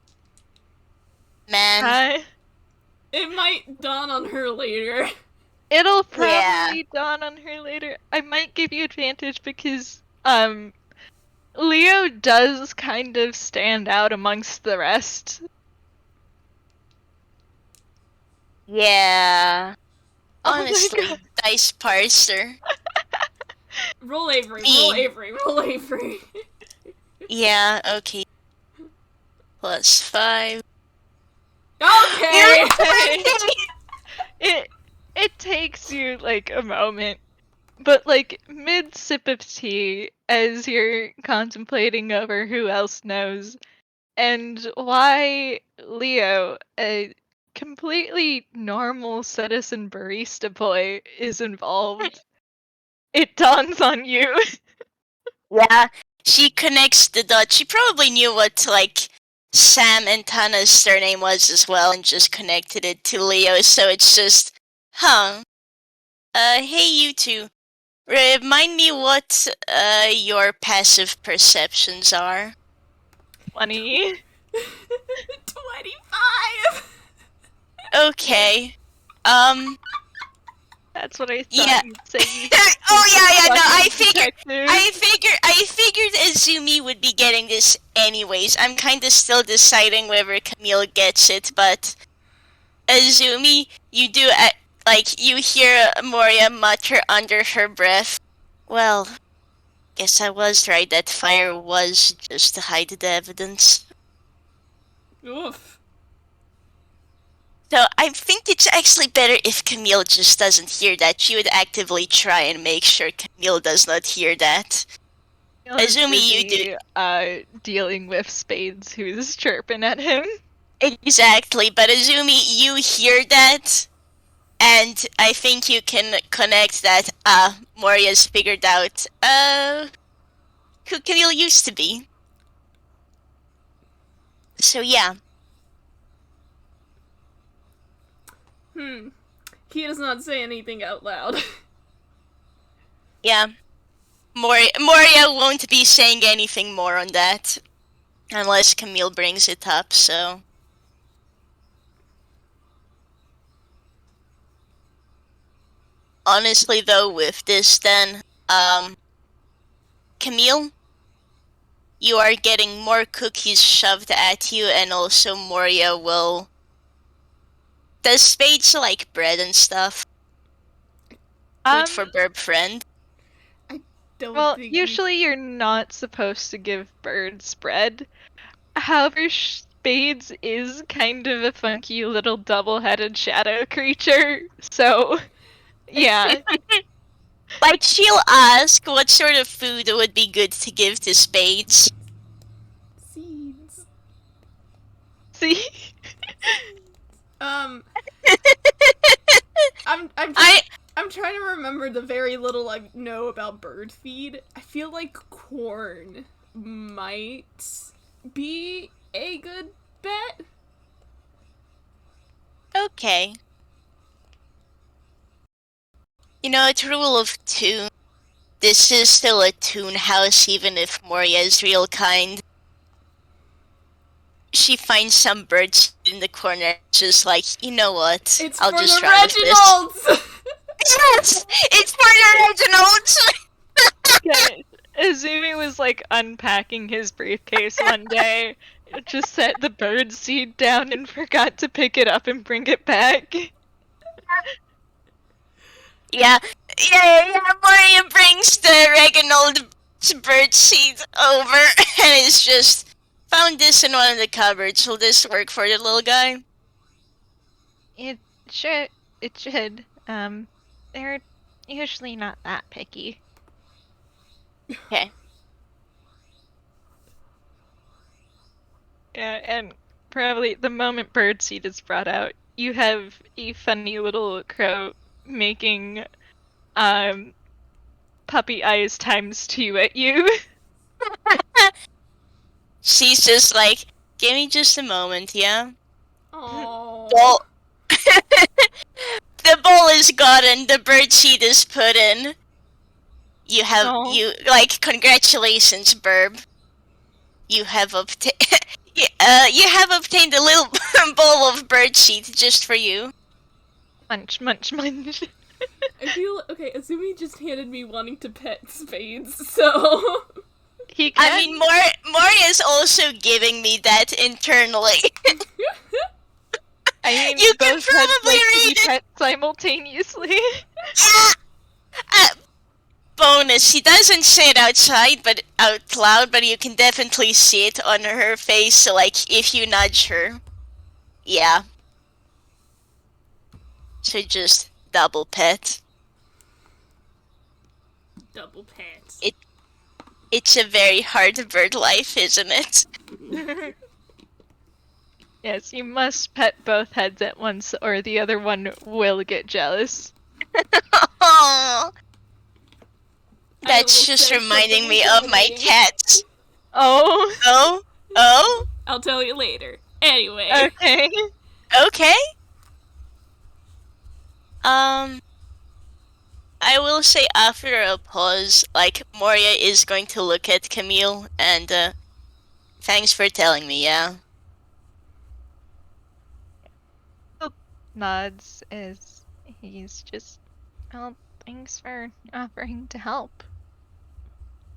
Man. It might dawn on her later. It'll Yeah. probably dawn on her later. I might give you advantage because, Leo does kind of stand out amongst the rest. Yeah. Oh my Honestly, God. dice parser. Roll Avery, Me. roll Avery, roll Avery. Yeah, okay. +5. Okay! It takes you, like, a moment. But, like, mid-sip of tea, as you're contemplating over who else knows, and why Leo, a completely normal citizen barista boy, is involved, it dawns on you. Yeah, she connects the dots. She probably knew what, like, Sam and Tana's surname was as well and just connected it to Leo, so it's just, huh. Hey you two. Remind me what, your passive perceptions are. 20. 25! Okay. That's what I thought Yeah. you'd say. Oh yeah, no, I Detective. figured Azumi would be getting this anyways. I'm kinda still deciding whether Camille gets it, but Azumi, you do, like, you hear Moria mutter under her breath. Well, guess I was right, that fire was just to hide the evidence. Oof. So I think it's actually better if Camille just doesn't hear that. She would actively try and make sure Camille does not hear that. Azumi, you do. Dealing with Spades who's chirping at him. Exactly, but Azumi, you hear that, and I think you can connect that, Moria's figured out, who Camille used to be. So yeah. He does not say anything out loud. Yeah. Moria won't be saying anything more on that, unless Camille brings it up, so... Honestly, though, with this, then, Camille, you are getting more cookies shoved at you, and also Moria will... Does Spades like bread and stuff? Food for Burb Friend? Don't Well, think usually you're not supposed to give birds bread. However, Spades is kind of a funky little double-headed shadow creature, so yeah. Like, she'll ask what sort of food would be good to give to Spades. seeds. See? I'm trying to remember the very little I know about bird feed. I feel like corn might be a good bet. Okay. You know, it's rule of 2. This is still a Toon house, even if Moria is real kind. She finds some birds in the corner, just like, you know what? I'll For just the run with this. Reginalds! Yes! It's for the Reginalds! Yeah, Azumi was like unpacking his briefcase one day, just set the bird seed down and forgot to pick it up and bring it back. Yeah. Moria brings the Reginald bird seed over, and it's just... Found this in one of the cupboards. Will this work for the little guy? It should. It should. They're usually not that picky. Okay. Yeah, and probably the moment birdseed is brought out, you have a funny little crow making puppy eyes ×2 at you. She's just like, give me just a moment, yeah? Oh. Well, the ball is gotten, the birdseed is put in. You have, congratulations, Burb. You have obtained, you have obtained a little bowl of birdseed just for you. Munch, munch, munch. I feel, okay, Azumi just handed me wanting to pet spades, so... He can. I mean, Moria is also giving me that internally. I mean, you can both heads probably like to read be it. pet simultaneously. Yeah. Bonus. She doesn't say it out loud, but you can definitely see it on her face. So, like, if you nudge her, yeah. So just double pet. Double pet. It's a very hard bird life, isn't it? Yes, you must pet both heads at once, or the other one will get jealous. Aww. I That's will just say reminding me something of my funny. cats. Oh. Oh? I'll tell you later. Anyway. Okay. Okay. I will say after a pause, like, Moria is going to look at Camille and, thanks for telling me, yeah? Nods as he's just, well, thanks for offering to help.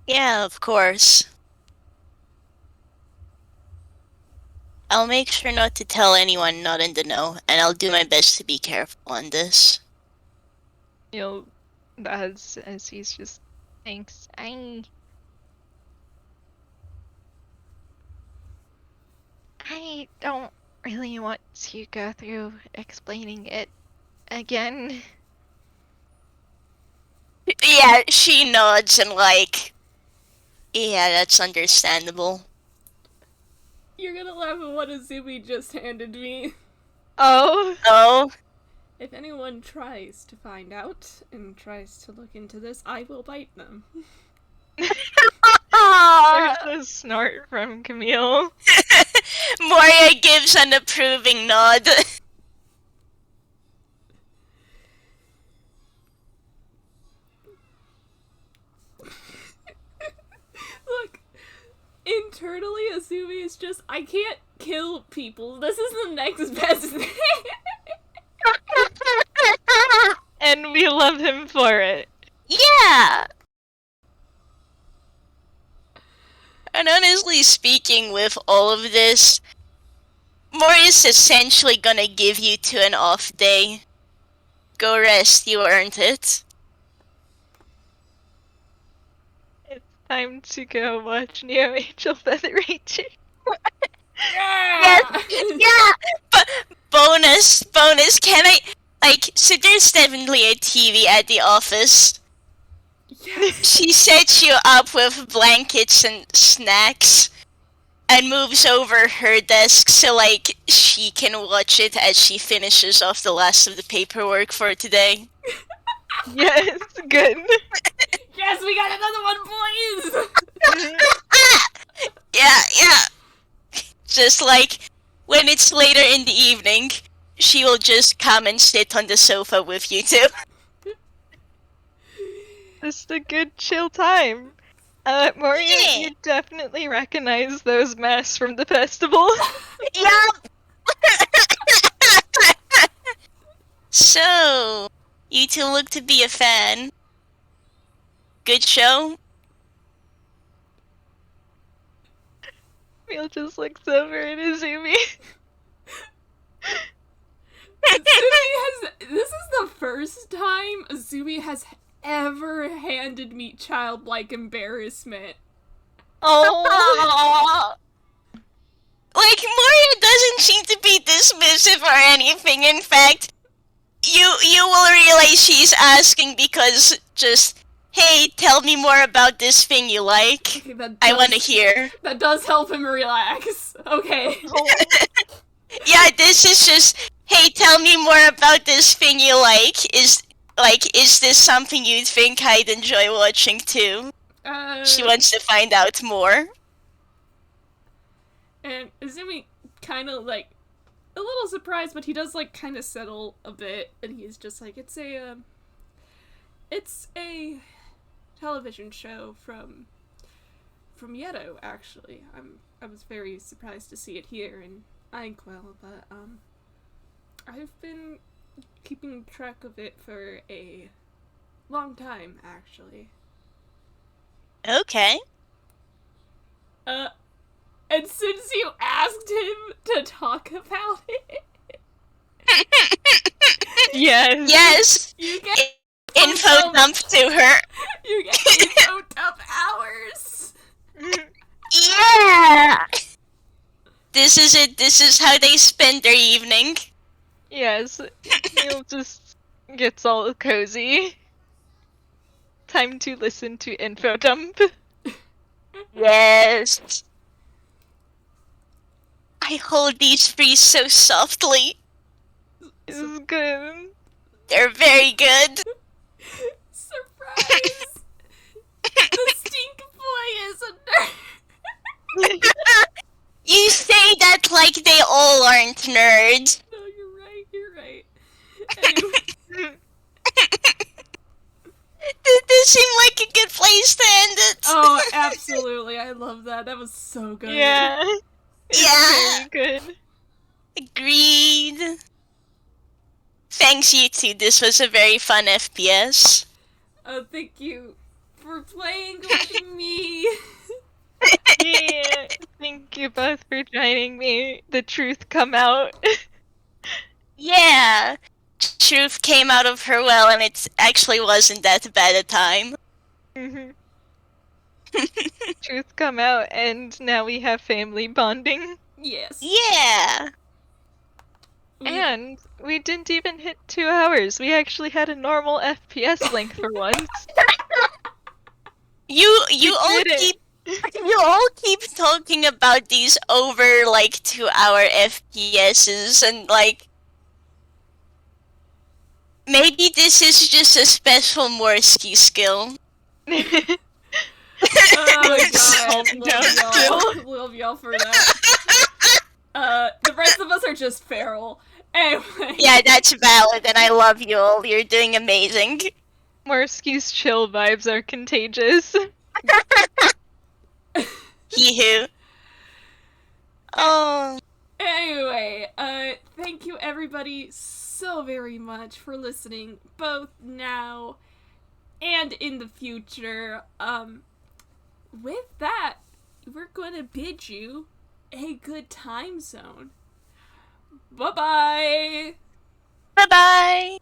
Yeah, of course. I'll make sure not to tell anyone not in the know, and I'll do my best to be careful on this. You'll nods as he's just, thanks. I don't really want to go through explaining it again. Yeah, she nods and like, yeah, that's understandable. You're gonna laugh at what Azumi just handed me. Oh. Oh? If anyone tries to find out and tries to look into this, I will bite them. There's a snort from Camille. Moria gives an approving nod. Look, internally, Azumi is just, I can't kill people. This is the next best thing. And we love him for it. Yeah! And honestly speaking, with all of this, Moria's essentially gonna give you to an off day. Go rest, you earned it. It's time to go watch Neo Angel Feather Ranger. Yeah! Yeah! But bonus, can I, like, so there's definitely a TV at the office. Yes. She sets you up with blankets and snacks and moves over her desk so, like, she can watch it as she finishes off the last of the paperwork for today. Yes, good. Yes, we got another one, boys! Yeah. Just like, when it's later in the evening, she will just come and sit on the sofa with you two. Just a good chill time. Moria, Yeah. you definitely recognize those masks from the festival. Yup! So, you two look to be a fan. Good show? Camille just looks over at Azumi. This is the first time Azumi has ever handed me childlike embarrassment. Oh. Like, Moria doesn't seem to be dismissive or anything. In fact, you will realize she's asking because just hey, tell me more about this thing you like. Okay, I want to hear. That does help him relax. Okay. Yeah, this is just, hey, tell me more about this thing you like. Is this something you think I'd enjoy watching too? She wants to find out more. And Azumi kind of, like, a little surprised, but he does, like, kind of settle a bit, and he's just like, it's a television show from Yedo, actually. I was very surprised to see it here in Inkwell, but, I've been keeping track of it for a long time, actually. Okay. And since you asked him to talk about it, Yes. you get Info dump to her. You get info dump hours. Yeah. This is it. This is how they spend their evening. Yes. Camille just gets all cozy. Time to listen to info dump. Yes. I hold these three so softly. This is good. They're very good. Surprise! The stink boy is a nerd. You say that like they all aren't nerds. No, you're right. Anyway. This seemed like a good place to end it. Oh, absolutely. I love that. That was so good. Yeah. It's very good. Agreed. Thanks, you two. This was a very fun FPS. Thank you for playing with me. Yeah. Thank you both for joining me. The truth come out. Yeah. Truth came out of her well, and it actually wasn't that bad a time. Mhm. Truth come out, and now we have family bonding. Yes. Yeah. And we didn't even hit 2 hours. We actually had a normal FPS length for once. You did all keep talking about these over like 2-hour FPSs, and like maybe this is just a special Morski skill. Oh god, Don't. love y'all for that. The rest of us are just feral. Anyway. Yeah, that's valid, and I love you all. You're doing amazing. Morski's chill vibes are contagious. Hee-hoo. Oh. Anyway, thank you everybody so very much for listening, both now and in the future. With that, we're gonna bid you a good time zone. Bye-bye! Bye-bye.